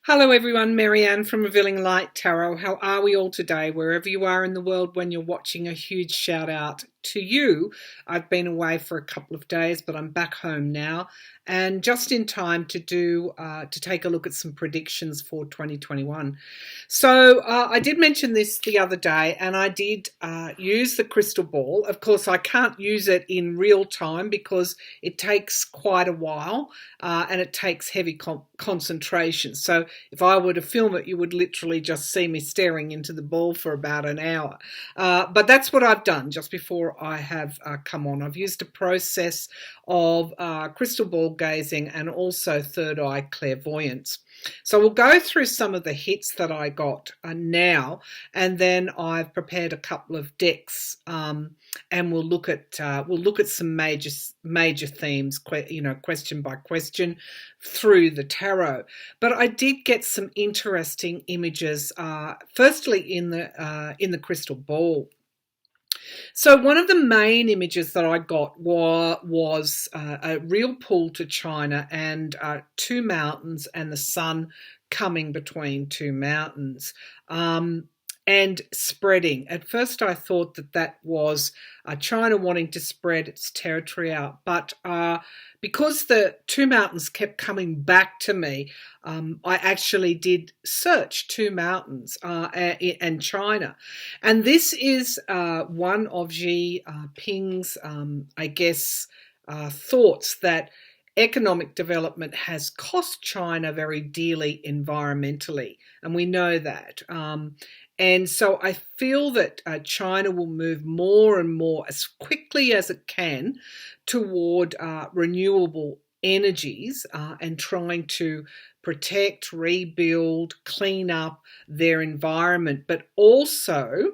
Hello everyone, Marianne from Revealing Light Tarot. How are we all today? Wherever you are in the world when you're watching, a huge shout out to you. I've been away for a couple of days, but I'm back home now and just in time to take a look at some predictions for 2021. So I did mention this the other day, and I did use the crystal ball. Of course, I can't use it in real time because it takes quite a while and it takes heavy concentration. So if I were to film it, you would literally just see me staring into the ball for about an hour. But that's what I've done just before I have come on. I've used a process of crystal ball gazing and also third eye clairvoyance. So we'll go through some of the hits that I got now, and then I've prepared a couple of decks, and we'll look at some major themes, question by question through the tarot. But I did get some interesting images. Firstly, in the crystal ball. So one of the main images that I got was a real pull to China and two mountains and the sun coming between two mountains. And spreading. At first I thought that was China wanting to spread its territory out, but because the two mountains kept coming back to me, I actually did search two mountains and China. And this is one of Xi Jinping's, thoughts that economic development has cost China very dearly environmentally, and we know that. And so I feel that China will move more and more as quickly as it can toward renewable energies and trying to protect, rebuild, clean up their environment. But also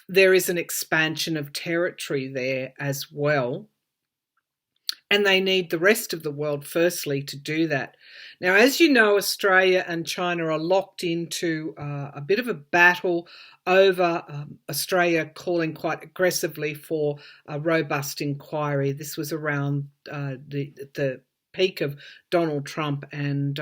there is an expansion of territory there as well. And they need the rest of the world, firstly, to do that. Now, as you know, Australia and China are locked into a bit of a battle over Australia calling quite aggressively for a robust inquiry. This was around the peak of Donald Trump and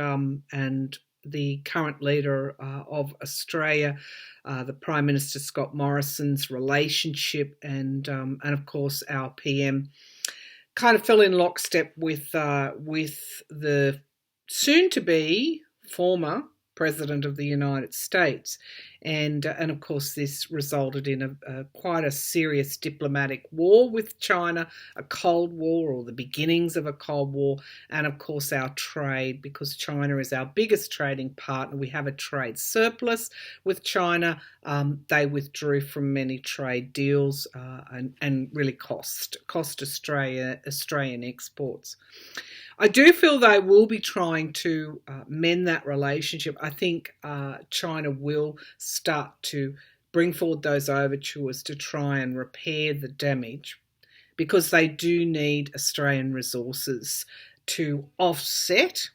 the current leader of Australia, the Prime Minister Scott Morrison's relationship, and of course our PM kind of fell in lockstep with the soon-to-be former President of the United States, and of course this resulted in quite a serious diplomatic war with China, a Cold War or the beginnings of a Cold War, and of course our trade, because China is our biggest trading partner. We have a trade surplus with China. They withdrew from many trade deals and really cost Australian exports. I do feel they will be trying to mend that relationship. I think China will start to bring forward those overtures to try and repair the damage, because they do need Australian resources to offset,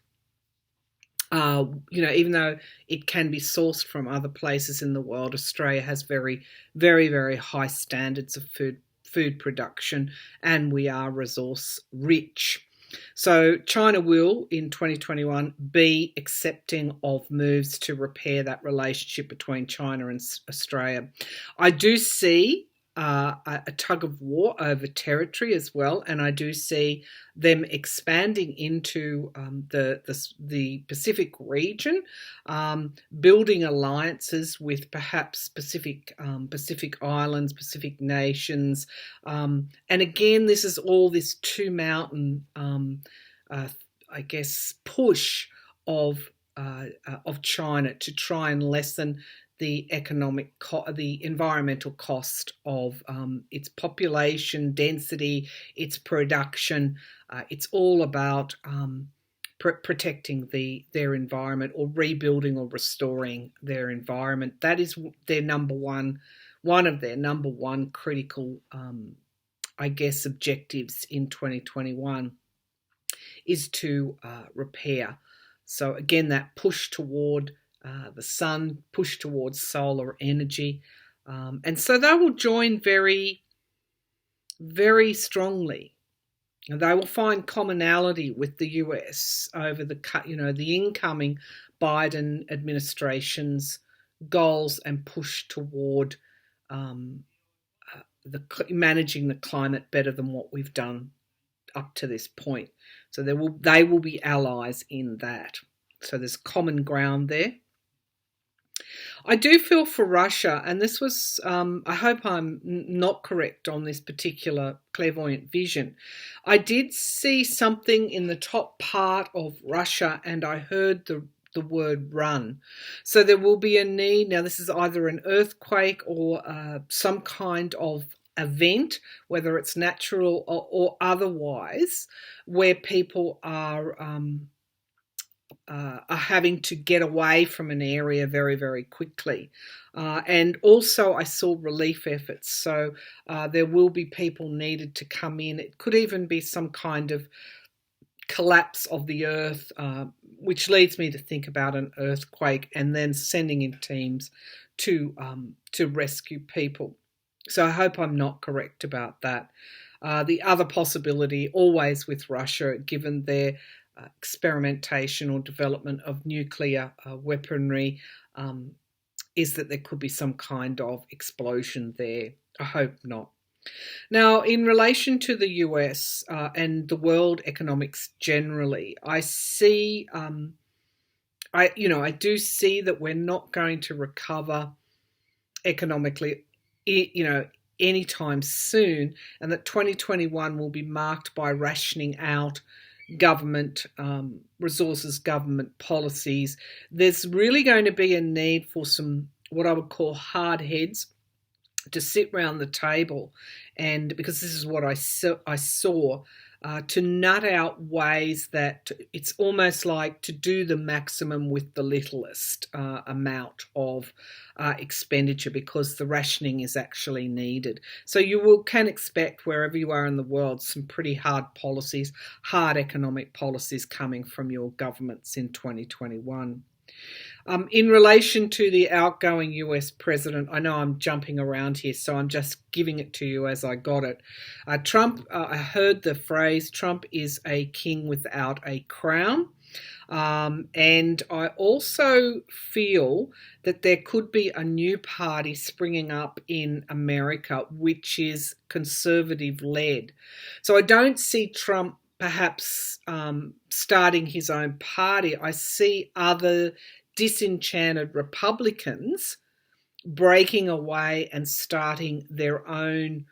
even though it can be sourced from other places in the world. Australia has very, very, very high standards of food production, and we are resource rich. So China will, in 2021, be accepting of moves to repair that relationship between China and Australia. I do see a tug of war over territory as well, and I do see them expanding into the Pacific region, building alliances with perhaps Pacific islands, Pacific nations, and again, this is all this two mountain, push of China to try and lessen the the environmental cost of its population density, its production. It's all about protecting their environment, or rebuilding or restoring their environment. That is their one of their number one critical, objectives in 2021 is to repair. So again, that push toward the sun, push towards solar energy. And so they will join very, very strongly And they will find commonality with the US over the incoming Biden administration's goals and push toward um, managing the climate better than what we've done up to this point. So they will be allies in that. So there's common ground there. I do feel for Russia, and this was, I hope I'm not correct on this particular clairvoyant vision. I did see something in the top part of Russia, and I heard the word run. So there will be a need. Now, this is either an earthquake or some kind of event, whether it's natural or otherwise, where people are having to get away from an area very, very quickly. And also I saw relief efforts. So there will be people needed to come in. It could even be some kind of collapse of the earth, which leads me to think about an earthquake and then sending in teams to rescue people. So I hope I'm not correct about that. The other possibility, always with Russia, given their experimentation or development of nuclear weaponry, is that there could be some kind of explosion there. I hope not. Now, in relation to the US and the world economics generally, I see, I do see that we're not going to recover economically, anytime soon, and that 2021 will be marked by rationing out government resources, government policies. There's really going to be a need for some, what I would call hard heads, to sit round the table, and because this is what I saw, to nut out ways that it's almost like to do the maximum with the littlest amount of expenditure, because the rationing is actually needed. So can expect, wherever you are in the world, some pretty hard policies, hard economic policies coming from your governments in 2021. In relation to the outgoing US president, I know I'm jumping around here, so I'm just giving it to you as I got it. Trump, I heard the phrase, Trump is a king without a crown. And I also feel that there could be a new party springing up in America, which is conservative-led. So I don't see Trump perhaps starting his own party. I see other disenchanted Republicans breaking away and starting their own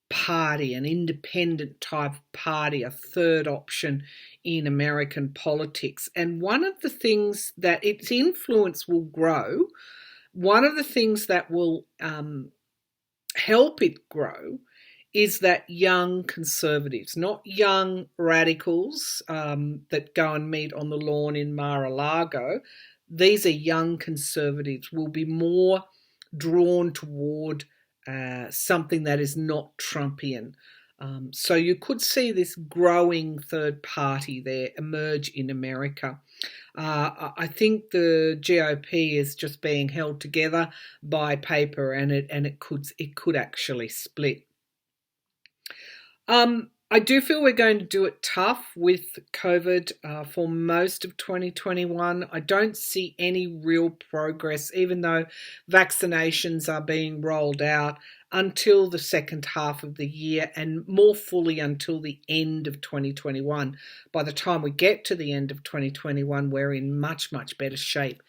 party, an independent type party, a third option in American politics. And one of the things that its influence will grow, one of the things that will help it grow, is that young conservatives, not young radicals that go and meet on the lawn in Mar-a-Lago. These are young conservatives, will be more drawn toward something that is not Trumpian. So you could see this growing third party there emerge in America. I think the GOP is just being held together by paper, and it could actually split. I do feel we're going to do it tough with COVID for most of 2021. I don't see any real progress, even though vaccinations are being rolled out, until the second half of the year, and more fully until the end of 2021. By the time we get to the end of 2021, we're in much, much better shape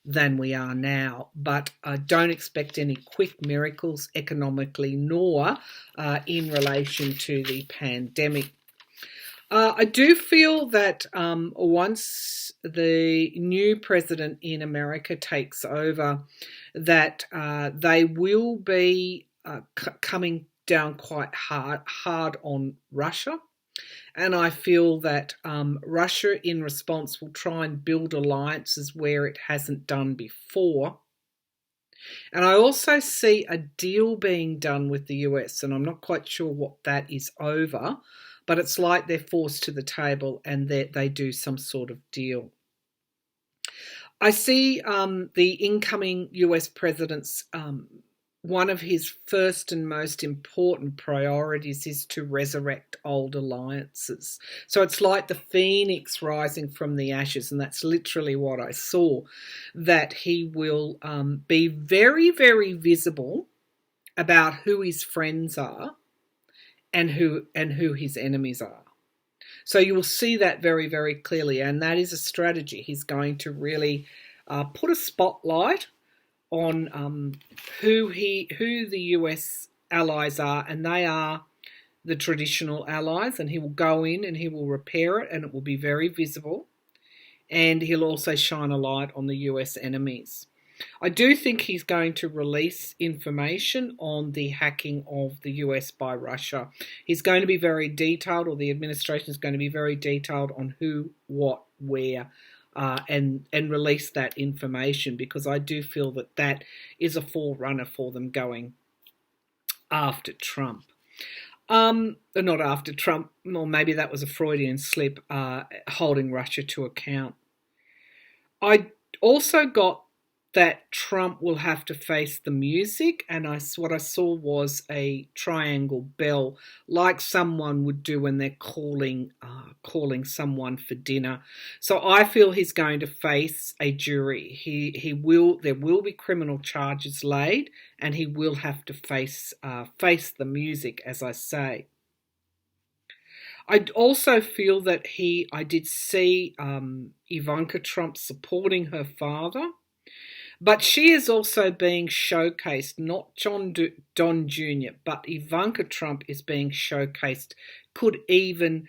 than we are now. But I don't expect any quick miracles economically, nor in relation to the pandemic. I do feel that once the new president in America takes over, that they will be coming down quite hard on Russia. And I feel that Russia, in response, will try and build alliances where it hasn't done before. And I also see a deal being done with the US, and I'm not quite sure what that is over, but it's like they're forced to the table and they do some sort of deal. I see the incoming US president's one of his first and most important priorities is to resurrect old alliances. So it's like the phoenix rising from the ashes, and that's literally what I saw, that he will be very, very visible about who his friends are and who his enemies are. So you will see that very, very clearly, and that is a strategy. He's going to really put a spotlight on who the US allies are, and they are the traditional allies, and he will go in and he will repair it, and it will be very visible, and he'll also shine a light on the US enemies. I do think he's going to release information on the hacking of the US by Russia. He's going to be very detailed, or the administration is going to be very detailed on who, what, where, and release that information, because I do feel that that is a forerunner for them going after Trump. Not after Trump, or maybe that was a Freudian slip, holding Russia to account. I also got that Trump will have to face the music, and what I saw was a triangle bell, like someone would do when they're calling someone for dinner. So I feel he's going to face a jury. There will be criminal charges laid, and he will have to face the music, as I say. I also feel that I did see Ivanka Trump supporting her father. But she is also being showcased, not Don Jr., but Ivanka Trump is being showcased, could even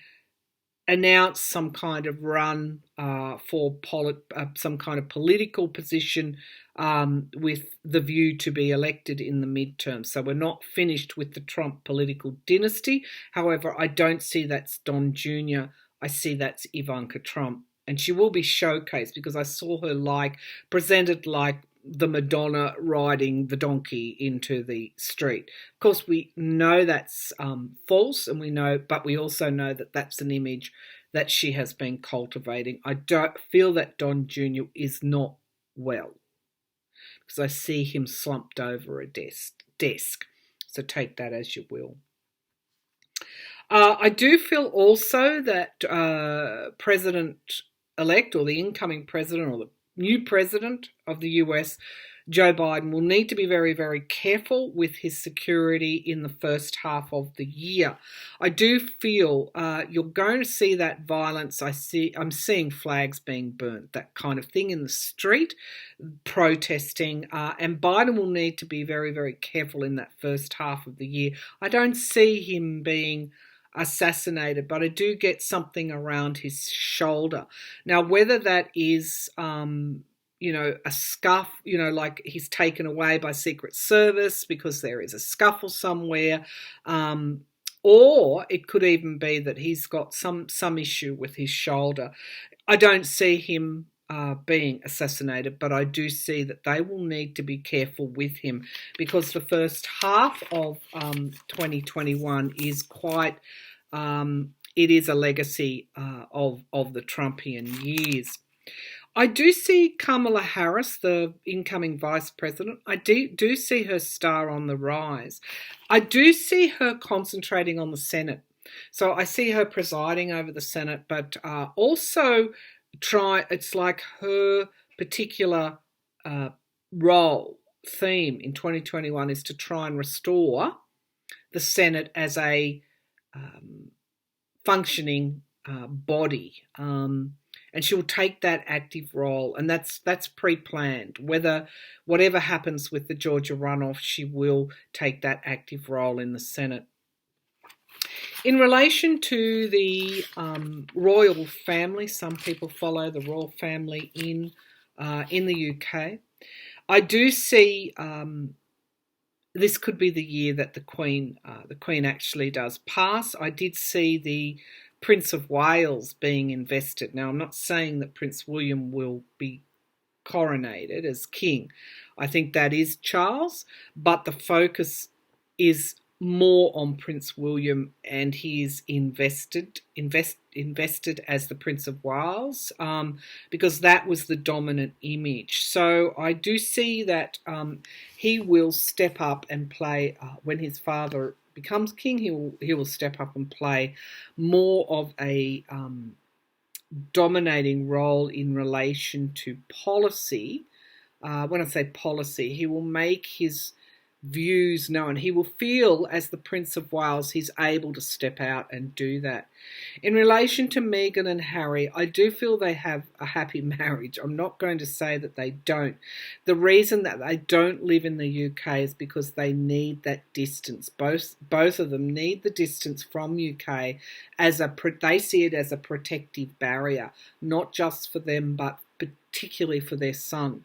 announce some kind of run for some kind of political position with the view to be elected in the midterm. So we're not finished with the Trump political dynasty. However, I don't see that's Don Jr., I see that's Ivanka Trump. And she will be showcased, because I saw her presented like the Madonna riding the donkey into the street. Of course, we know that's false, but we also know that that's an image that she has been cultivating. I don't feel that Don Jr. is not well, because I see him slumped over a desk. So take that as you will. I do feel also that President-elect, or the incoming president, or the new president of the US, Joe Biden, will need to be very, very careful with his security in the first half of the year. I do feel you're going to see that violence. I'm seeing flags being burnt, that kind of thing in the street, protesting, and Biden will need to be very, very careful in that first half of the year. I don't see him being assassinated, but I do get something around his shoulder. Now, whether that is, a scuff, like he's taken away by Secret Service because there is a scuffle somewhere, or it could even be that he's got some issue with his shoulder. I don't see him being assassinated, but I do see that they will need to be careful with him, because the first half of 2021 is quite, it is a legacy of the Trumpian years. I do see Kamala Harris, the incoming vice president, I do see her star on the rise. I do see her concentrating on the Senate. So I see her presiding over the Senate, but also it's like her particular theme in 2021 is to try and restore the Senate as a functioning body, and she'll take that active role, and that's pre-planned. Whatever happens with the Georgia runoff, she will take that active role in the Senate. In relation to the royal family, some people follow the royal family in the UK. I do see this could be the year that the Queen actually does pass. I did see the Prince of Wales being invested. Now, I'm not saying that Prince William will be coronated as king. I think that is Charles, but the focus is more on Prince William, and he is invested as the Prince of Wales, because that was the dominant image. So I do see that he will step up and play, when his father becomes king, he will step up and play more of a dominating role in relation to policy. When I say policy, he will make his views known. He will feel, as the Prince of Wales, he's able to step out and do that. In relation to Meghan and Harry, I do feel they have a happy marriage. I'm not going to say that they don't. The reason that they don't live in the UK is because they need that distance. Both of them need the distance from UK they see it as a protective barrier, not just for them, but particularly for their son.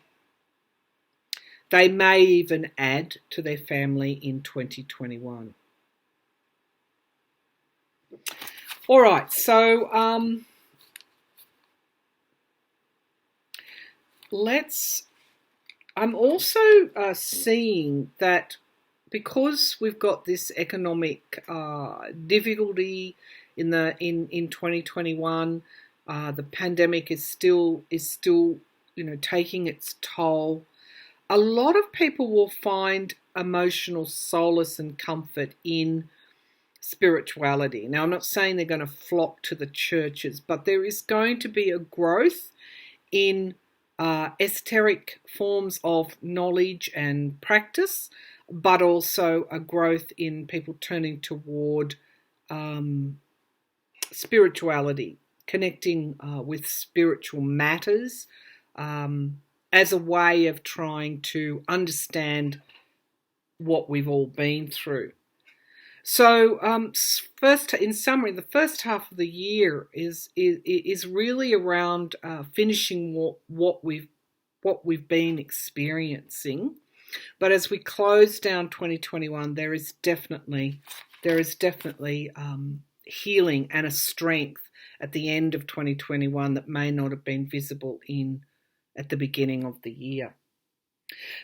They may even add to their family in 2021. All right, so I'm also seeing that because we've got this economic difficulty in 2021, the pandemic is still taking its toll. A lot of people will find emotional solace and comfort in spirituality. Now, I'm not saying they're going to flock to the churches, but there is going to be a growth in esoteric forms of knowledge and practice, but also a growth in people turning toward spirituality, connecting with spiritual matters, as a way of trying to understand what we've all been through. So, first, in summary, the first half of the year is really around finishing what we've been experiencing. But as we close down 2021, there is definitely healing and a strength at the end of 2021 that may not have been visible at the beginning of the year.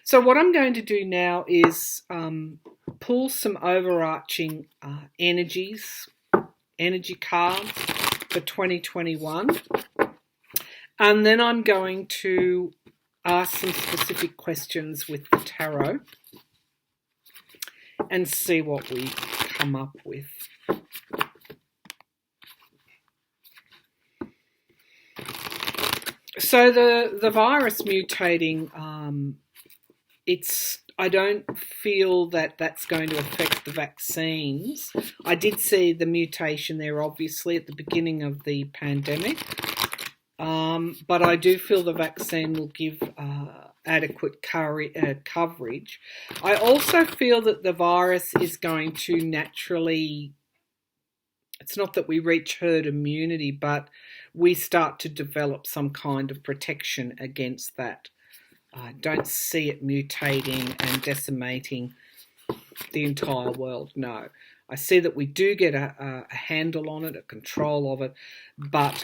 So what I'm going to do now is pull some overarching energy cards for 2021, and then I'm going to ask some specific questions with the tarot and see what we come up with. So the virus mutating, I don't feel that that's going to affect the vaccines. I did see the mutation there, obviously, at the beginning of the pandemic, but I do feel the vaccine will give adequate coverage. I also feel that the virus is going to naturally, it's not that we reach herd immunity, but we start to develop some kind of protection against that. I don't see it mutating and decimating the entire world, no. I see that we do get a handle on it, a control of it, but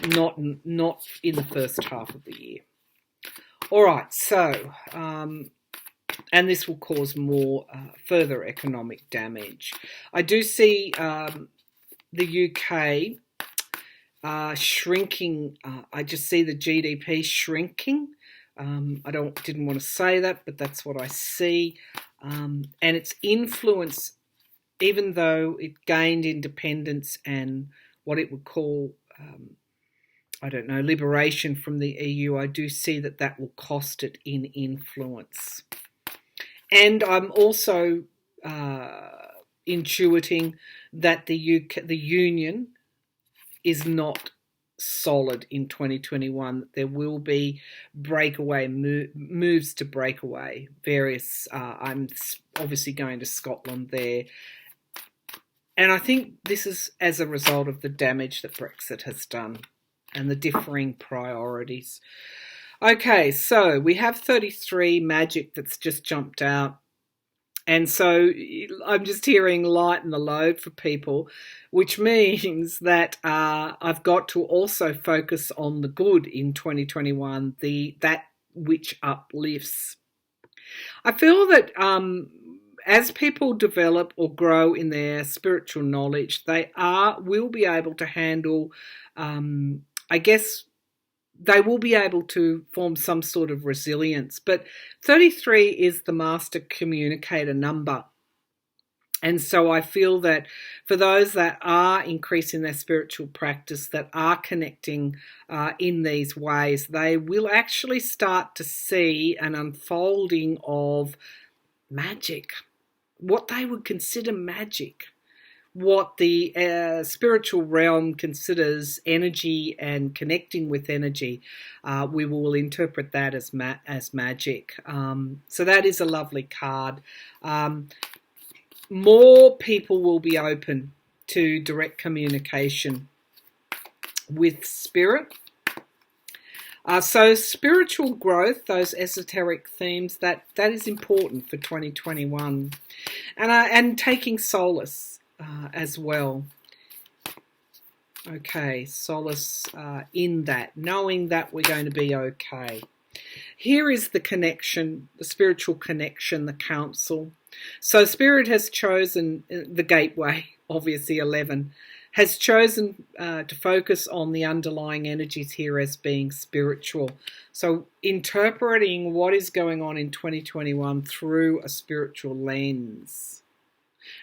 not in the first half of the year. All right, so, and this will cause more further economic damage. I do see the UK shrinking. I just see the GDP shrinking. I didn't want to say that, but that's what I see. And its influence, even though it gained independence and what it would call, liberation from the EU, I do see that will cost it in influence. And I'm also intuiting that the Union is not solid in 2021. There will be breakaway moves to break away. Various, I'm obviously going to Scotland there. And I think this is as a result of the damage that Brexit has done and the differing priorities. Okay, so we have 33 magic that's just jumped out. And so I'm just hearing lighten the load for people, which means that I've got to also focus on the good in 2021, that which uplifts. I feel that as people develop or grow in their spiritual knowledge, will be able to handle, I guess, they will be able to form some sort of resilience. But 33 is the master communicator number. And so I feel that for those that are increasing their spiritual practice, that are connecting in these ways, they will actually start to see an unfolding of magic, what they would consider magic, what the spiritual realm considers energy and connecting with energy. We will interpret that as magic. So that is a lovely card. More people will be open to direct communication with spirit. So spiritual growth, those esoteric themes, that is important for 2021. And taking solace as well. Okay, solace in that, knowing that we're going to be okay. Here is the connection, the spiritual connection, the council. So Spirit has chosen the gateway, obviously 11, has chosen to focus on the underlying energies here as being spiritual. So interpreting what is going on in 2021 through a spiritual lens.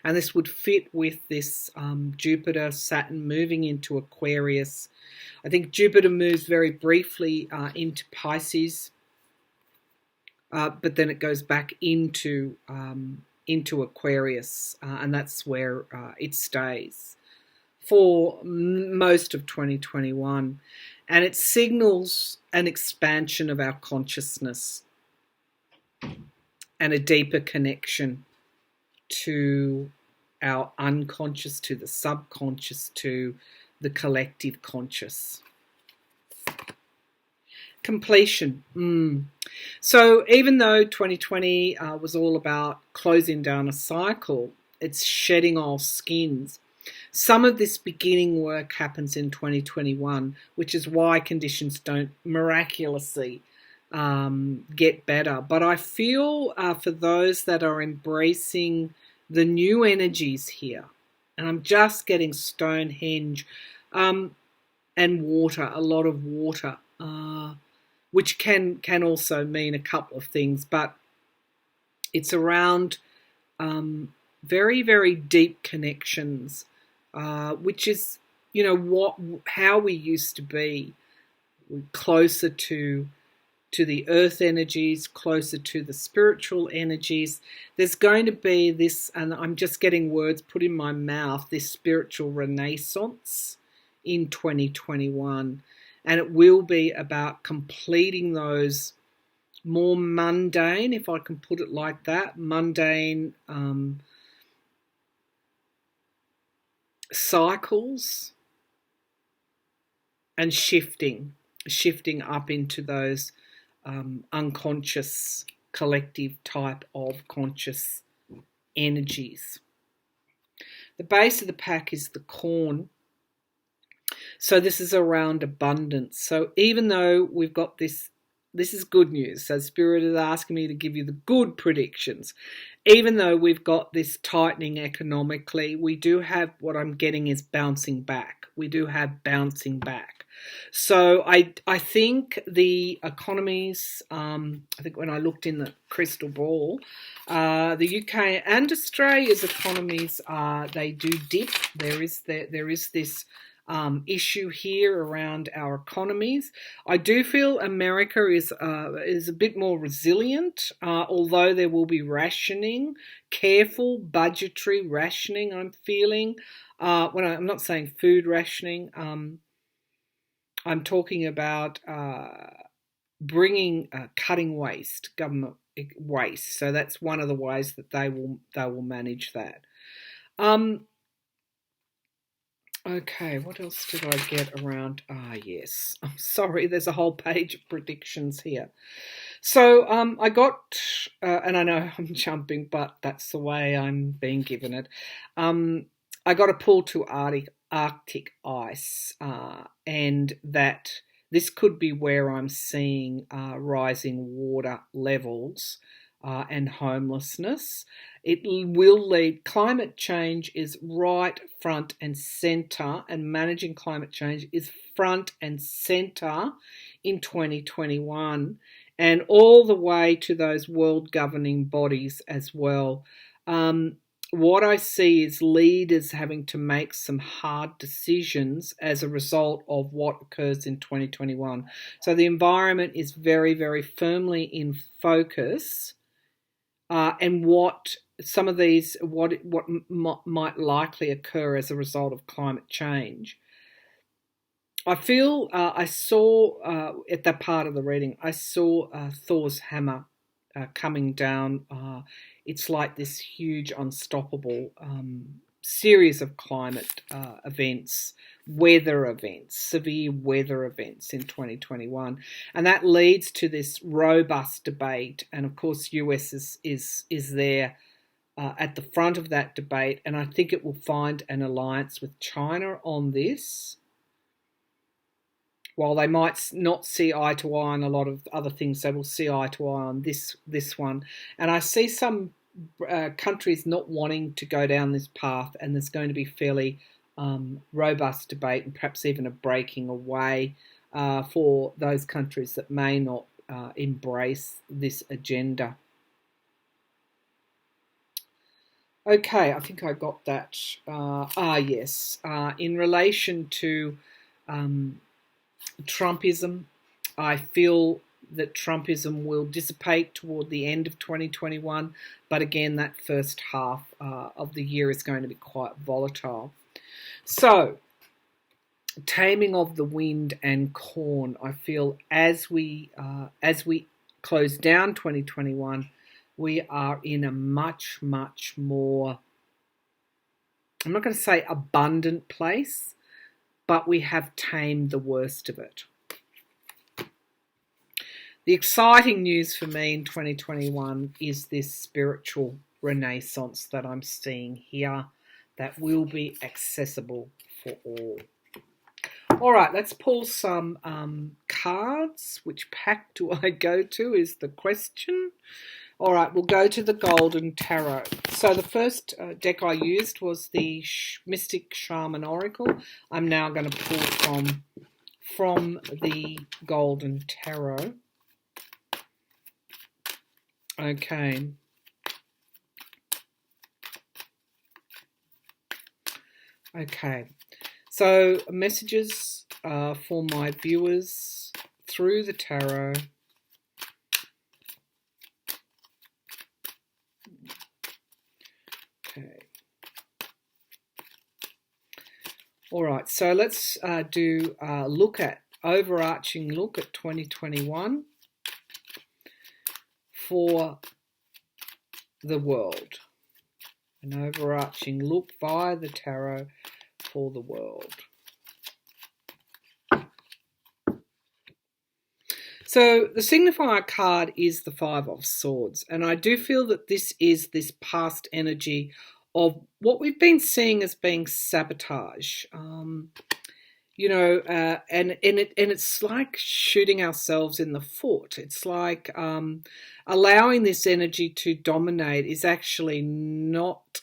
And this would fit with this Jupiter, Saturn moving into Aquarius. I think Jupiter moves very briefly into Pisces. But then it goes back into Aquarius, and that's where it stays for most of 2021. And it signals an expansion of our consciousness and a deeper connection to our unconscious, to the subconscious, to the collective conscious. Completion. So even though 2020 was all about closing down a cycle, it's shedding old skins. Some of this beginning work happens in 2021, which is why conditions don't miraculously get better. But I feel for those that are embracing the new energies here, and I'm just getting Stonehenge and water, a lot of water, which can also mean a couple of things, but it's around very, very deep connections, which is, how we used to be, closer to the earth energies, closer to the spiritual energies. There's going to be this, and I'm just getting words put in my mouth, this spiritual renaissance in 2021. And it will be about completing those more mundane, if I can put it like that, mundane cycles, and shifting up into those unconscious, collective type of conscious energies. The base of the pack is the corn. So this is around abundance. So even though we've got this is good news. So Spirit is asking me to give you the good predictions. Even though we've got this tightening economically, we do have, what I'm getting is bouncing back. We do have bouncing back. So I think the economies, I think when I looked in the crystal ball, the UK and Australia's economies, they do dip. There is this issue here around our economies. I do feel America is a bit more resilient, although there will be rationing, careful budgetary rationing. I'm feeling I'm not saying food rationing. I'm talking about bringing cutting waste, government waste. So that's one of the ways that they will manage that. Okay, what else did I get around? Yes. I'm sorry, there's a whole page of predictions here. So I got, and I know I'm jumping, but that's the way I'm being given it. I got a pull to Arctic ice, and that this could be where I'm seeing rising water levels and homelessness. It will lead, climate change is right front and centre, and managing climate change is front and centre in 2021, and all the way to those world governing bodies as well. What I see is leaders having to make some hard decisions as a result of what occurs in 2021. So the environment is very, very firmly in focus, and what some of these, what might likely occur as a result of climate change. I feel I saw at that part of the reading, I saw Thor's hammer coming down. It's like this huge, unstoppable series of climate events, weather events, severe weather events in 2021, and that leads to this robust debate. And of course, US is there at the front of that debate, and I think it will find an alliance with China on this. While they might not see eye to eye on a lot of other things, they will see eye to eye on this one. And I see some countries not wanting to go down this path, and there's going to be fairly robust debate and perhaps even a breaking away for those countries that may not embrace this agenda. Okay, I think I got that. Yes. In relation to Trumpism, I feel that Trumpism will dissipate toward the end of 2021, but again, that first half of the year is going to be quite volatile. So, taming of the wind and corn, I feel as we close down 2021, we are in a much, much more, I'm not going to say abundant place, but we have tamed the worst of it. The exciting news for me in 2021 is this spiritual renaissance that I'm seeing here that will be accessible for all. All right, let's pull some cards. Which pack do I go to is the question. All right, we'll go to the Golden Tarot. So the first deck I used was the Mystical Shaman Oracle. I'm now going to pull from the Golden Tarot. Okay. Okay. So messages for my viewers through the tarot. Okay. All right, so let's do a overarching look at 2021 for the world. An overarching look via the tarot for the world. So the signifier card is the Five of Swords, and I do feel that this is this past energy of what we've been seeing as being sabotage. And it's like shooting ourselves in the foot. It's like allowing this energy to dominate is actually not.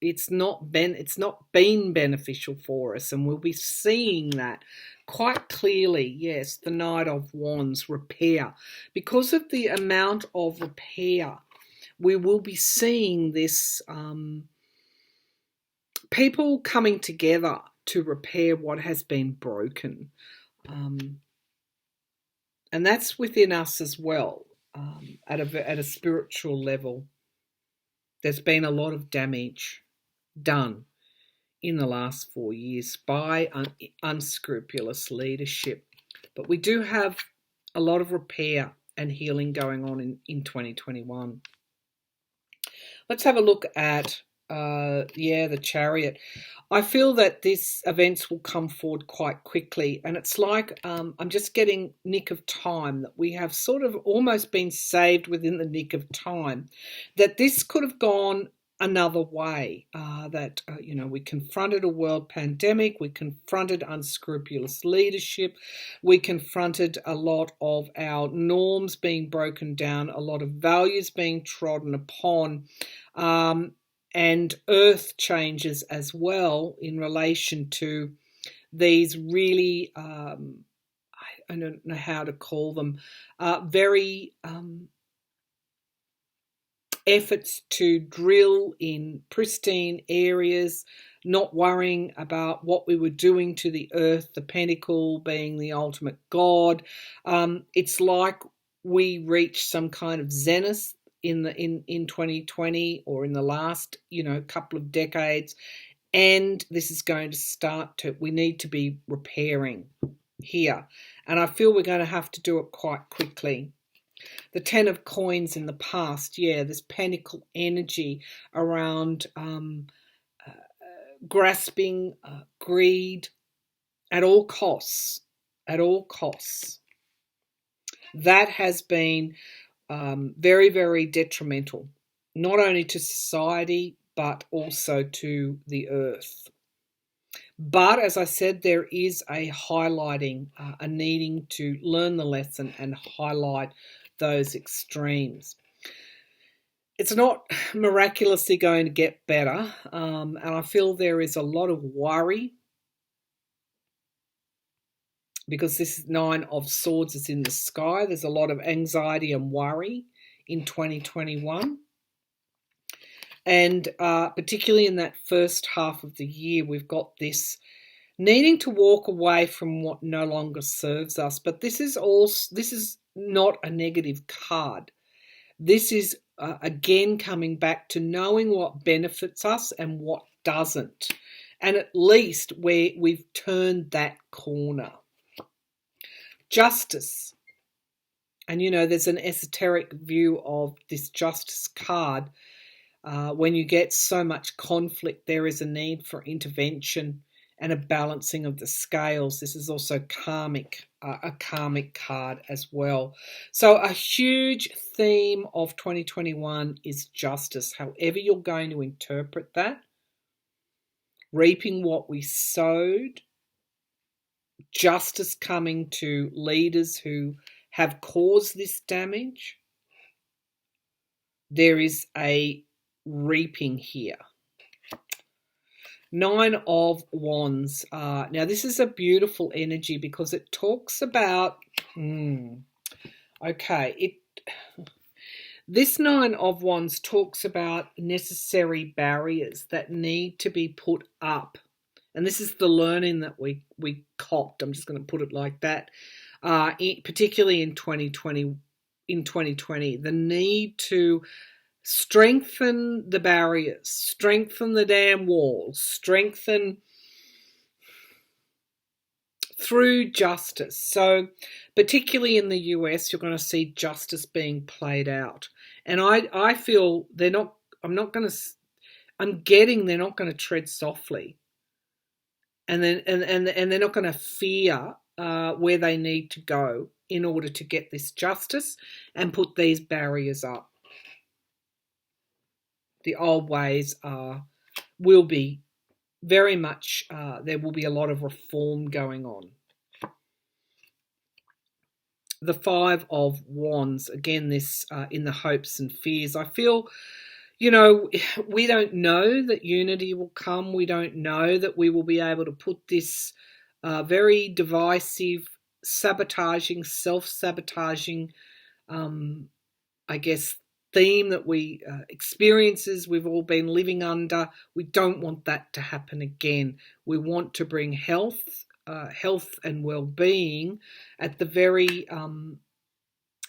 It's not been beneficial for us, and we'll be seeing that quite clearly. Yes, the Knight of Wands, repair. Because of the amount of repair, we will be seeing this people coming together to repair what has been broken. And that's within us as well, at a spiritual level. There's been a lot of damage done in the last 4 years by unscrupulous leadership. But we do have a lot of repair and healing going on in 2021. Let's have a look at the Chariot. I feel that these events will come forward quite quickly, and it's like I'm just getting nick of time, that we have sort of almost been saved within the nick of time, that this could have gone another way. We confronted a world pandemic, we confronted unscrupulous leadership, we confronted a lot of our norms being broken down, a lot of values being trodden upon, and earth changes as well in relation to these really, I don't know how to call them, very efforts to drill in pristine areas, not worrying about what we were doing to the earth, the pinnacle being the ultimate God. It's like we reached some kind of zenith in 2020 or in the last couple of decades, and this is going to we need to be repairing here, and I feel we're going to have to do it quite quickly. The 10 of coins in the past, this pinnacle energy around grasping, greed at all costs, that has been very, very detrimental, not only to society, but also to the earth. But as I said, there is a highlighting, a needing to learn the lesson and highlight those extremes. It's not miraculously going to get better, and I feel there is a lot of worry because this 9 of Swords is in the sky. There's a lot of anxiety and worry in 2021. And particularly in that first half of the year, we've got this needing to walk away from what no longer serves us. But this is not a negative card. This is, again, coming back to knowing what benefits us and what doesn't. And at least we've turned that corner. Justice. And, there's an esoteric view of this Justice card. When you get so much conflict, there is a need for intervention and a balancing of the scales. This is also a karmic card as well. So a huge theme of 2021 is justice, however you're going to interpret that. Reaping what we sowed, justice coming to leaders who have caused this damage. There is a reaping here. 9 of Wands. Now, this is a beautiful energy because it talks about... This 9 of Wands talks about necessary barriers that need to be put up. And this is the learning that we copped. I'm just going to put it like that. Particularly in 2020, the need to strengthen the barriers, strengthen the damn walls, strengthen through justice. So particularly in the US, you're going to see justice being played out. And I feel they're not going to tread softly. And then and they're not going to fear where they need to go in order to get this justice and put these barriers up. The old ways will be very much, there will be a lot of reform going on. The 5 of Wands, again, this in the hopes and fears. I feel, we don't know that unity will come. We don't know that we will be able to put this very divisive, sabotaging, self-sabotaging, theme that experiences we've all been living under. We don't want that to happen again. We want to bring health and well-being at the very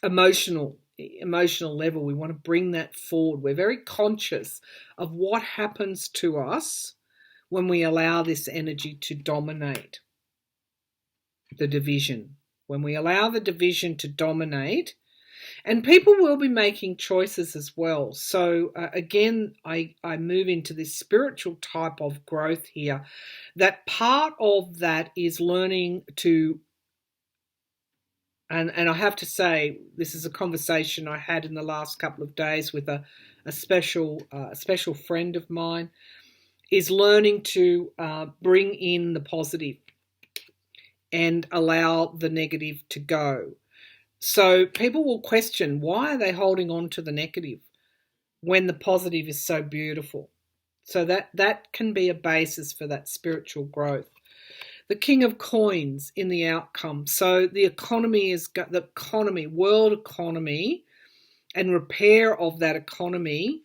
emotional level. We want to bring that forward. We're very conscious of what happens to us when we allow this energy to dominate the division. When we allow the division to dominate, and people will be making choices as well. So again, I move into this spiritual type of growth here. That part of that is learning to, and I have to say, this is a conversation I had in the last couple of days with a a special friend of mine, is learning to bring in the positive and allow the negative to go. So people will question, why are they holding on to the negative when the positive is so beautiful? So that can be a basis for that spiritual growth. The King of Coins in the outcome. So the world economy, and repair of that economy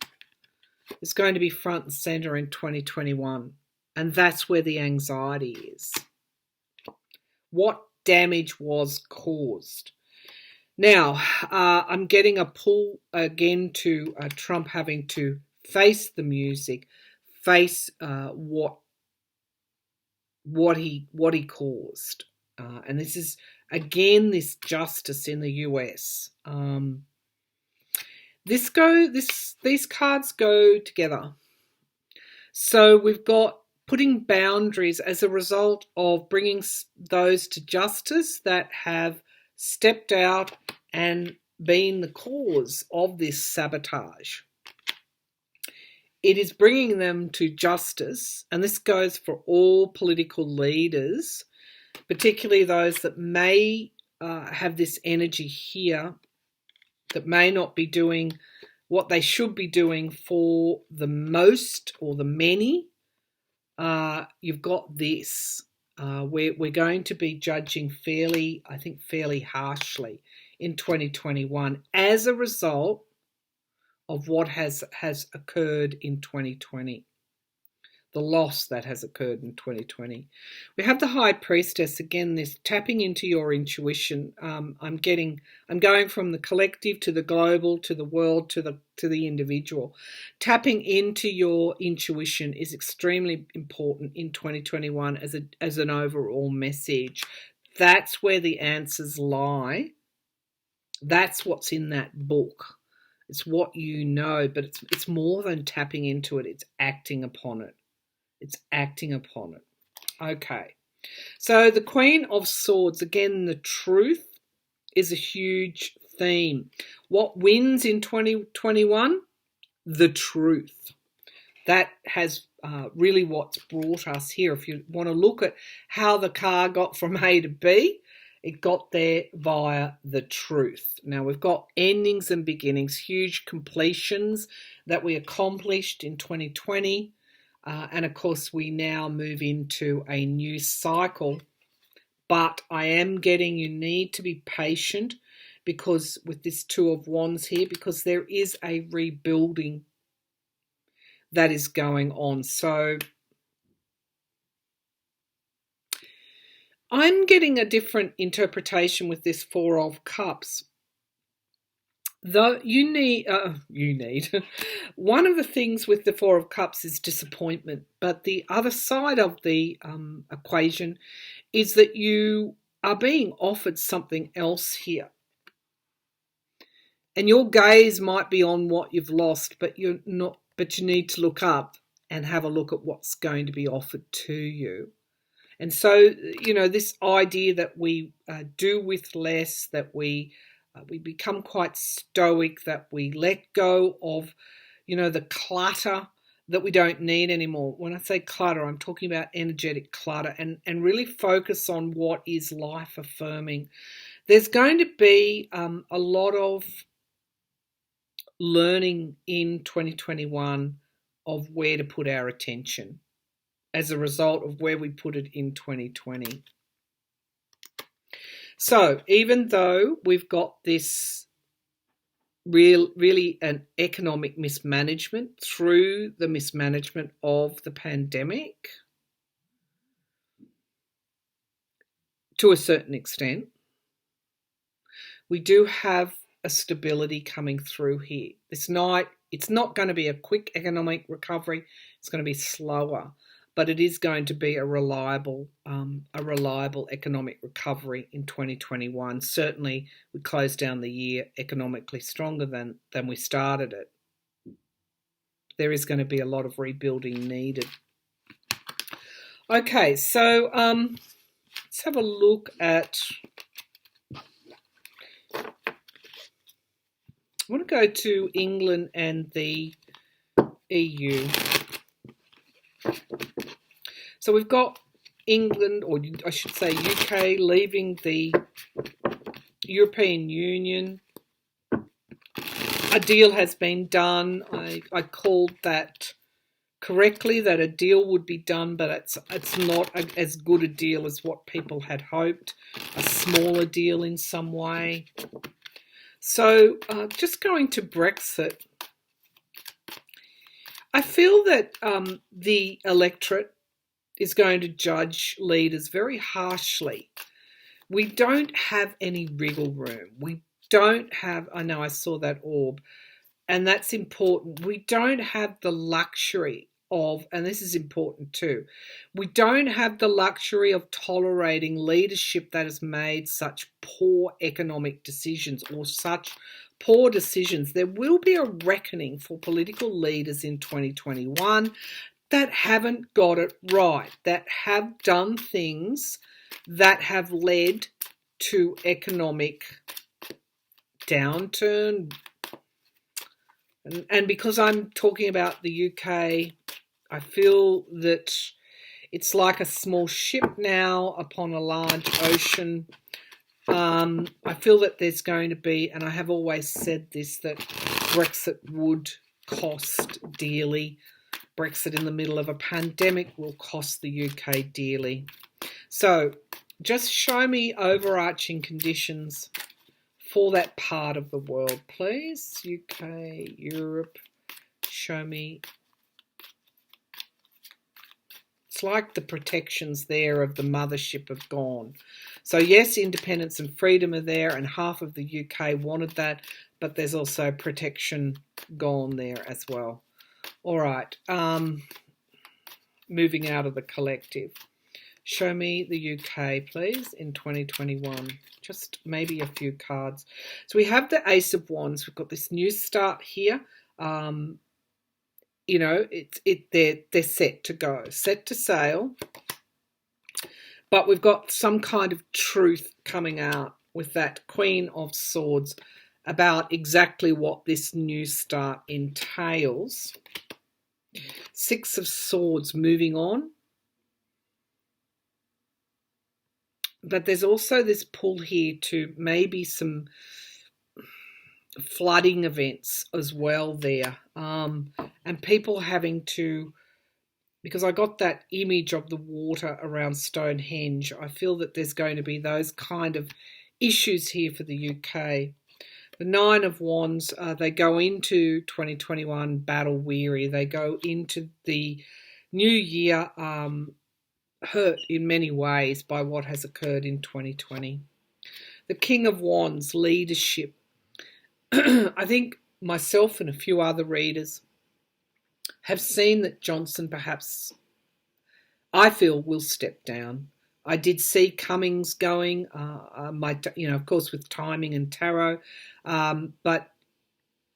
is going to be front and center in 2021. And that's where the anxiety is. What damage was caused? Now, I'm getting a pull again to Trump having to face the music, face what he caused, and this is again this justice in the US. These cards go together. So we've got putting boundaries as a result of bringing those to justice that have stepped out and been the cause of this sabotage. It is bringing them to justice, and this goes for all political leaders, particularly those that may have this energy here, that may not be doing what they should be doing for the most or the many. You've got this. We're going to be judging fairly harshly in 2021 as a result of what has occurred in 2020, the loss that has occurred in 2020. We have the High Priestess, again, this tapping into your intuition. I'm going from the collective to the global to the world to the individual. Tapping into your intuition is extremely important in 2021 as an overall message. That's where the answers lie. That's what's in that book. It's what you know, but it's more than tapping into it. It's acting upon it. It's acting upon it. Okay. So the Queen of Swords, again, the truth is a huge theme. What wins in 2021? The truth. That has really what's brought us here. If you want to look at how the car got from A to B, it got there via the truth. Now, we've got endings and beginnings, huge completions that we accomplished in 2020. And, of course, we now move into a new cycle. But I am getting you need to be patient because with this Two of Wands here, because there is a rebuilding that is going on. So I'm getting a different interpretation with this Four of Cups. Though you need one of the things with the Four of Cups is disappointment, but the other side of the equation is that you are being offered something else here. And your gaze might be on what you've lost, but you're not. But you need to look up and have a look at what's going to be offered to you. And so, this idea that we do with less, that we become quite stoic, that we let go of, the clutter that we don't need anymore. When I say clutter, I'm talking about energetic clutter and really focus on what is life affirming. There's going to be a lot of learning in 2021 of where to put our attention as a result of where we put it in 2020. So even though we've got this really an economic mismanagement through the mismanagement of the pandemic to a certain extent, we do have a stability coming through here. This night, it's not going to be a quick economic recovery. It's going to be slower, but it is going to be a reliable economic recovery in 2021. Certainly, we closed down the year economically stronger than we started it. There is going to be a lot of rebuilding needed. Okay, so let's have a look at I want to go to England and the EU. So we've got England, or I should say UK, leaving the European Union. A deal has been done. I called that correctly, that a deal would be done, but it's not as good a deal as what people had hoped. A smaller deal in some way. So just going to Brexit, I feel that the electorate is going to judge leaders very harshly. We don't have any wriggle room. We don't have, I know I saw that orb, and that's important. We don't have the luxury of, and this is important too, we don't have the luxury of tolerating leadership that has made such poor economic decisions or such poor decisions. There will be a reckoning for political leaders in 2021 that haven't got it right, that have done things that have led to economic downturn. And because I'm talking about the UK, I feel that it's like a small ship now upon a large ocean. I feel that there's going to be, and I have always said this, that Brexit would cost dearly. Brexit in the middle of a pandemic will cost the UK dearly. So just show me overarching conditions for that part of the world, please. UK, Europe, show me. It's like the protections there of the mothership have gone. So yes, independence and freedom are there, and half of the UK wanted that, but there's also protection gone there as well. All right, moving out of the collective. Show me the UK, please, in 2021. Just maybe a few cards. So we have the Ace of Wands. We've got this new start here. You know, they're set to go, set to sail. But we've got some kind of truth coming out with that Queen of Swords about exactly what this new start entails. Six of Swords moving on. But there's also this pull here to maybe some flooding events as well there. And people having to, because I got that image of the water around Stonehenge, I feel that there's going to be those kind of issues here for the UK. The Nine of Wands, they go into 2021 battle weary. They go into the new year hurt in many ways by what has occurred in 2020. The King of Wands, leadership. I think myself and a few other readers have seen that Johnson perhaps, I feel, will step down. I did see Cummings going, of course with timing and tarot, but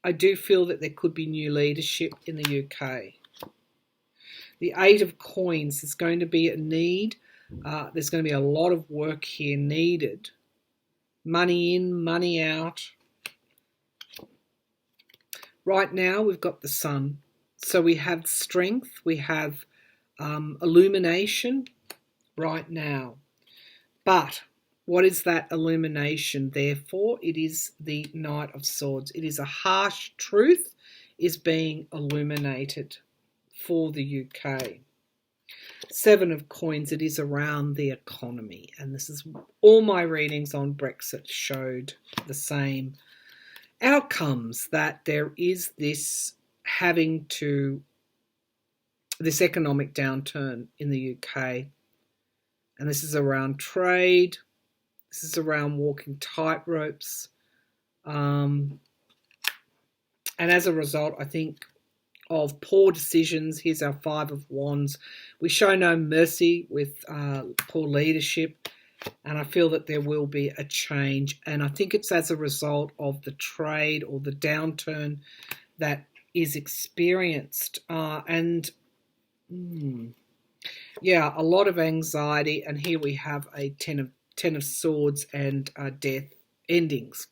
I do feel that there could be new leadership in the UK. The Eight of Coins, there's going to be a need. There's going to be a lot of work here needed. Money in, money out. Right now we've got the Sun. So we have strength, we have illumination right now. But what is that illumination there for? It is the Knight of Swords. It is a harsh truth is being illuminated for the UK. Seven of Coins, it is around the economy. And this is all my readings on Brexit showed the same outcomes, that there is this this economic downturn in the UK. And this is around trade. This is around walking tightropes. And as a result, I think, of poor decisions. Here's our Five of Wands. We show no mercy with poor leadership, and I feel that there will be a change. And I think it's as a result of the trade or the downturn that is experienced. Yeah, a lot of anxiety. And here we have a Ten of Swords and death endings.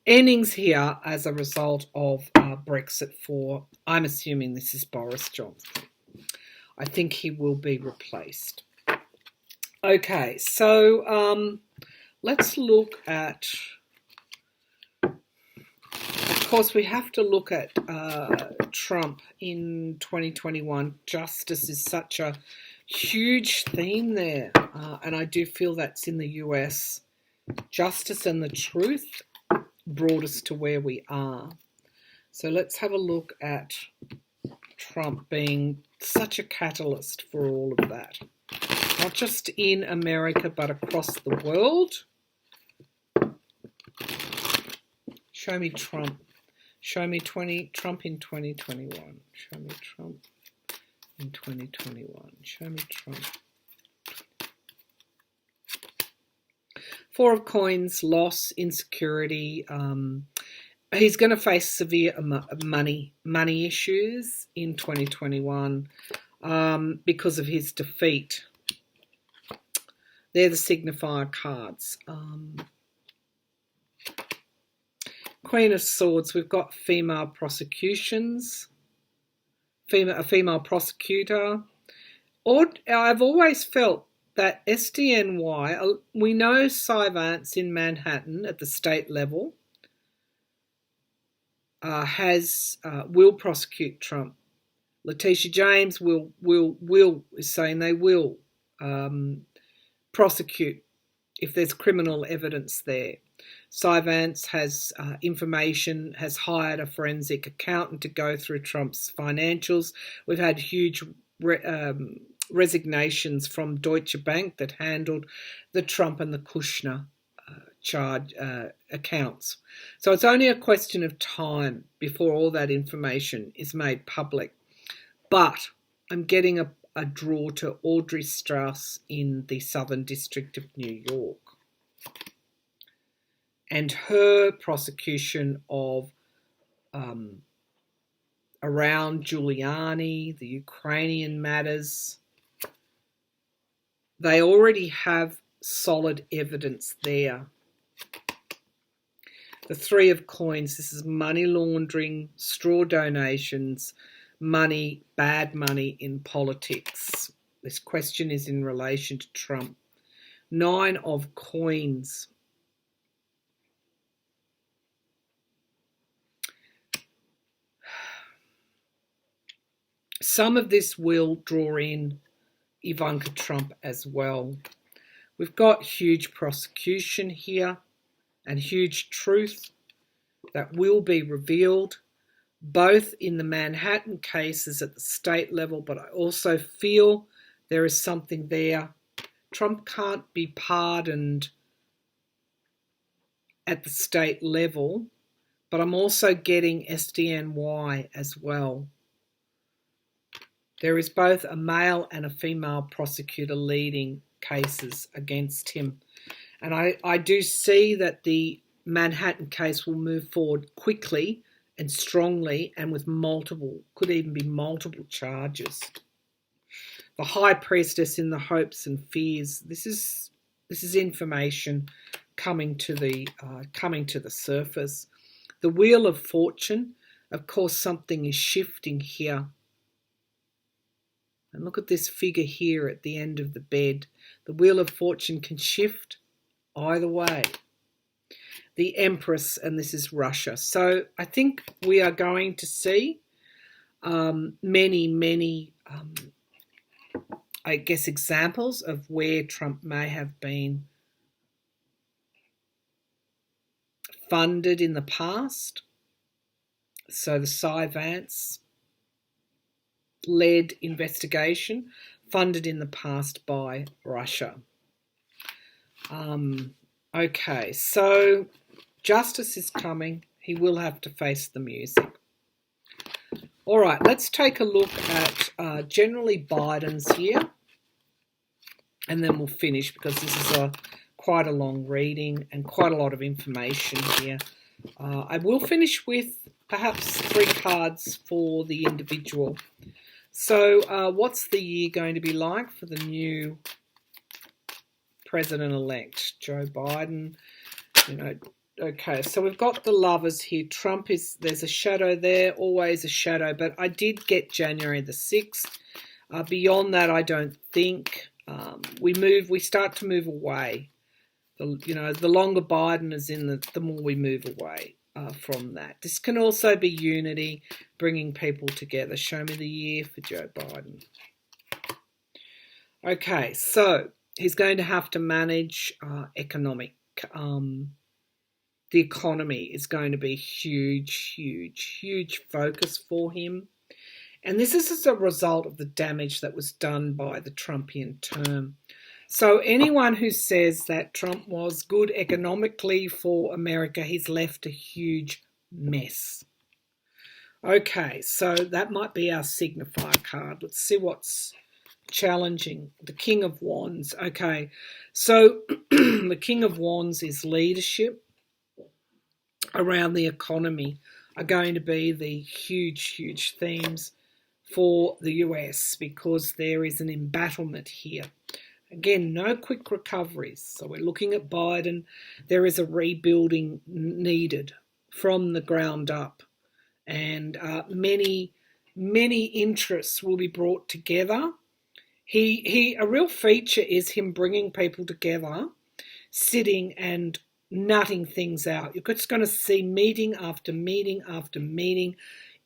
earnings here as a result of Brexit for, I'm assuming this is Boris Johnson. I think he will be replaced. Okay, so let's look at, of course, we have to look at Trump in 2021. Justice is such a huge theme there, and I do feel that's in the US. Justice and the truth brought us to where we are. So let's have a look at Trump being such a catalyst for all of that. Not just in America, but across the world. Show me Trump. Show me Trump in 2021. Show me Trump in 2021. Show me Trump. Four of Coins, loss, insecurity. He's going to face severe money issues in 2021 because of his defeat. They're the signifier cards. Queen of Swords, we've got female prosecutions, a female prosecutor. I've always felt that SDNY, we know Cy Vance in Manhattan at the state level will prosecute Trump. Letitia James is saying they will prosecute if there's criminal evidence there. Cy Vance has information, has hired a forensic accountant to go through Trump's financials. We've had huge resignations from Deutsche Bank that handled the Trump and the Kushner accounts. So it's only a question of time before all that information is made public. But I'm getting a draw to Audrey Strauss in the Southern District of New York and her prosecution of around Giuliani, the Ukrainian matters. They already have solid evidence there. The Three of Coins, this is money laundering, straw donations, money, bad money in politics. This question is in relation to Trump. Nine of Coins. Some of this will draw in Ivanka Trump as well. We've got huge prosecution here and huge truth that will be revealed, both in the Manhattan cases at the state level, but I also feel there is something there. Trump can't be pardoned at the state level, but I'm also getting SDNY as well. There is both a male and a female prosecutor leading cases against him. And I do see that the Manhattan case will move forward quickly and strongly and with multiple, could even be multiple charges. The High Priestess in the hopes and fears. This is information coming to the surface. The Wheel of Fortune. Of course, something is shifting here. And look at this figure here at the end of the bed. The Wheel of Fortune can shift either way. The Empress, and this is Russia. So I think we are going to see many, I guess, examples of where Trump may have been funded in the past. So the Cy Vance led investigation funded in the past by Russia. Okay, so justice is coming. He will have to face the music. All right, let's take a look at generally Biden's here, and then we'll finish because this is quite a long reading and quite a lot of information here. I will finish with perhaps 3 cards for the individual. So what's the year going to be like for the new president-elect, Joe Biden? You know, Okay, so we've got the Lovers here. Trump there's a shadow there, always a shadow, but I did get January the 6th. Beyond that, I don't think. We start to move away. The longer Biden is in, the more we move away from that. This can also be unity, bringing people together. Show me the year for Joe Biden. Okay, so he's going to have to manage economic. The economy is going to be huge, huge, huge focus for him. And this is as a result of the damage that was done by the Trumpian term. So anyone who says that Trump was good economically for America, he's left a huge mess. Okay, so that might be our signifier card. Let's see what's challenging. The King of Wands. Okay, so the King of Wands is leadership around the economy are going to be the huge, huge themes for the US because there is an embattlement here. Again, no quick recoveries. So we're looking at Biden. There is a rebuilding needed from the ground up. And many, many interests will be brought together. A real feature is him bringing people together, sitting and nutting things out. You're just going to see meeting after meeting after meeting,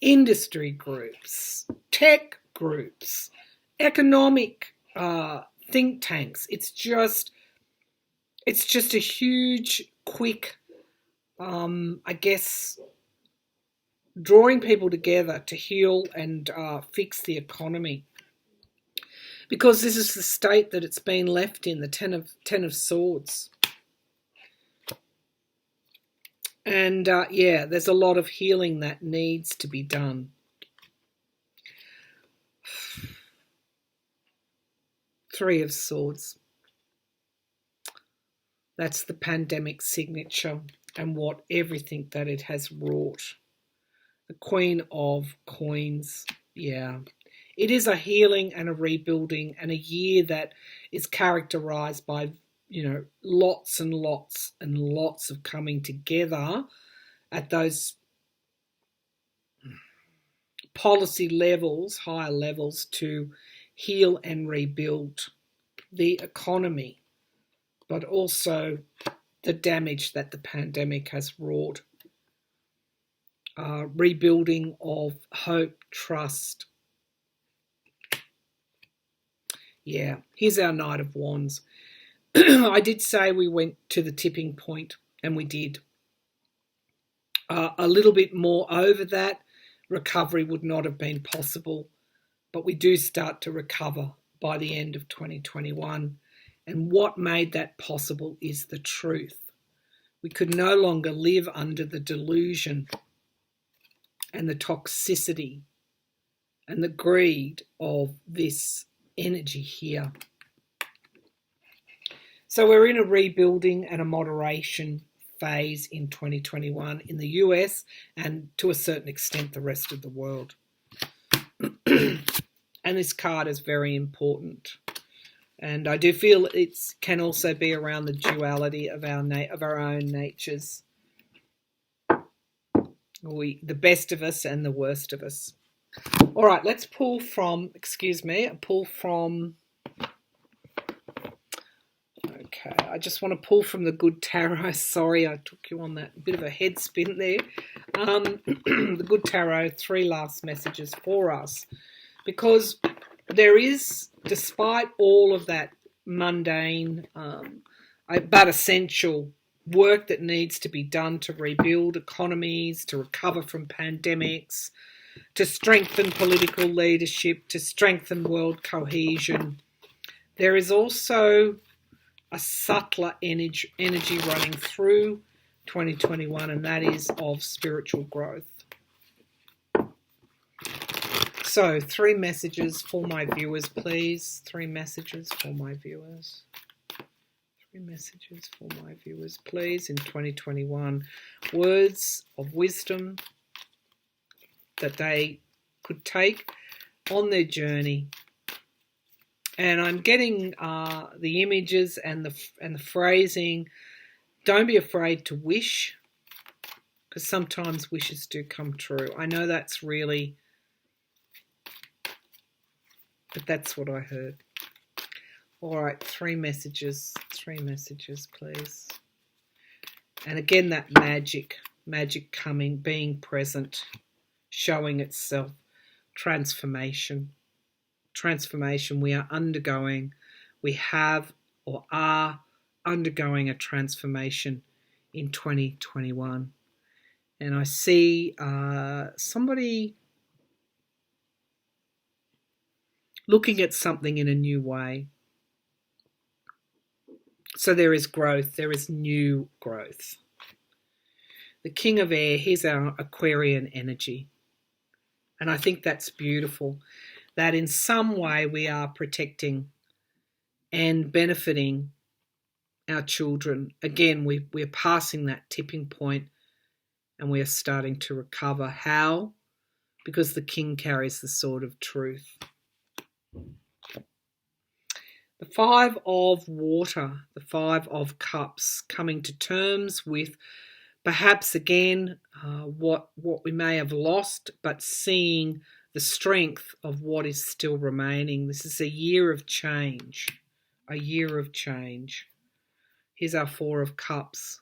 industry groups, tech groups, economic think tanks. It's just a huge, quick, I guess, drawing people together to heal and fix the economy. Because this is the state that it's been left in, the Ten of Swords. And there's a lot of healing that needs to be done. Three of Swords. That's the pandemic signature and everything that it has wrought. The Queen of Coins. Yeah. It is a healing and a rebuilding and a year that is characterized by lots and lots and lots of coming together at those policy levels, higher levels, to heal and rebuild the economy, but also the damage that the pandemic has wrought. Rebuilding of hope, trust. Yeah, here's our Knight of Wands. I did say we went to the tipping point, and we did. A little bit more over that, recovery would not have been possible, but we do start to recover by the end of 2021. And what made that possible is the truth. We could no longer live under the delusion and the toxicity and the greed of this energy here. So we're in a rebuilding and a moderation phase in 2021 in the US and to a certain extent the rest of the world. And this card is very important. And I do feel it can also be around the duality of our own natures. The best of us and the worst of us. All right, let's pull from, okay, I just want to pull from the Good Tarot. Sorry, I took you on that bit of a head spin there. The Good Tarot, 3 last messages for us. Because there is, despite all of that mundane but essential work that needs to be done to rebuild economies, to recover from pandemics, to strengthen political leadership, to strengthen world cohesion, there is also a subtler energy running through 2021, and that is of spiritual growth. So 3 messages for my viewers, please. 3 messages for my viewers. 3 messages for my viewers, please, in 2021. Words of wisdom that they could take on their journey. And I'm getting the images and the phrasing. Don't be afraid to wish. because sometimes wishes do come true. I know that's really, but that's what I heard. All right, 3 messages. 3 messages, please. And again, that magic coming, being present, showing itself. Transformation. Transformation. We are undergoing, we have or are undergoing a transformation in 2021. And I see somebody looking at something in a new way. So there is growth, there is new growth. The King of Air, here's our Aquarian energy. And I think that's beautiful, that in some way we are protecting and benefiting our children. Again, we're passing that tipping point and we are starting to recover. How? Because the King carries the sword of truth. The 5 of water, the 5 of cups, coming to terms with perhaps again what we may have lost, but seeing the strength of what is still remaining. This is a year of change, a year of change. Here's our 4 of cups,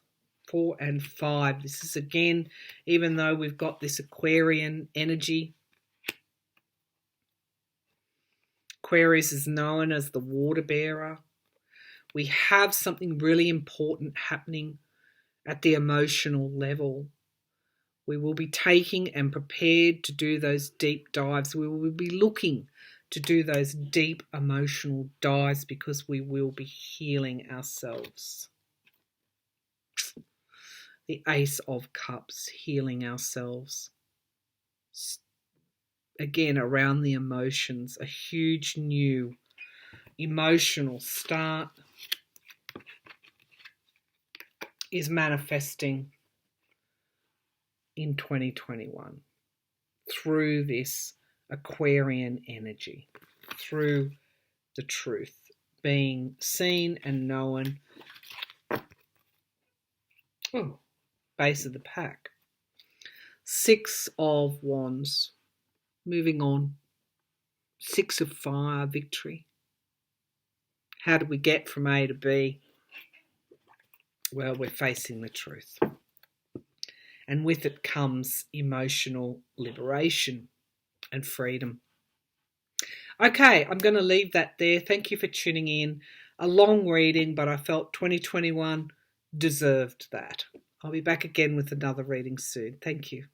4 and 5. This is again, even though we've got this Aquarian energy, Aquarius is known as the water bearer. We have something really important happening at the emotional level. We will be taking and prepared to do those deep dives. We will be looking to do those deep emotional dives because we will be healing ourselves. The Ace of Cups, healing ourselves. Again, around the emotions, a huge new emotional start is manifesting in 2021 through this Aquarian energy, through the truth being seen and known. Oh, base of the pack. 6 of Wands. Moving on. 6 of Fire, victory. How do we get from A to B? Well, we're facing the truth. And with it comes emotional liberation and freedom. Okay, I'm going to leave that there. Thank you for tuning in. A long reading, but I felt 2021 deserved that. I'll be back again with another reading soon. Thank you.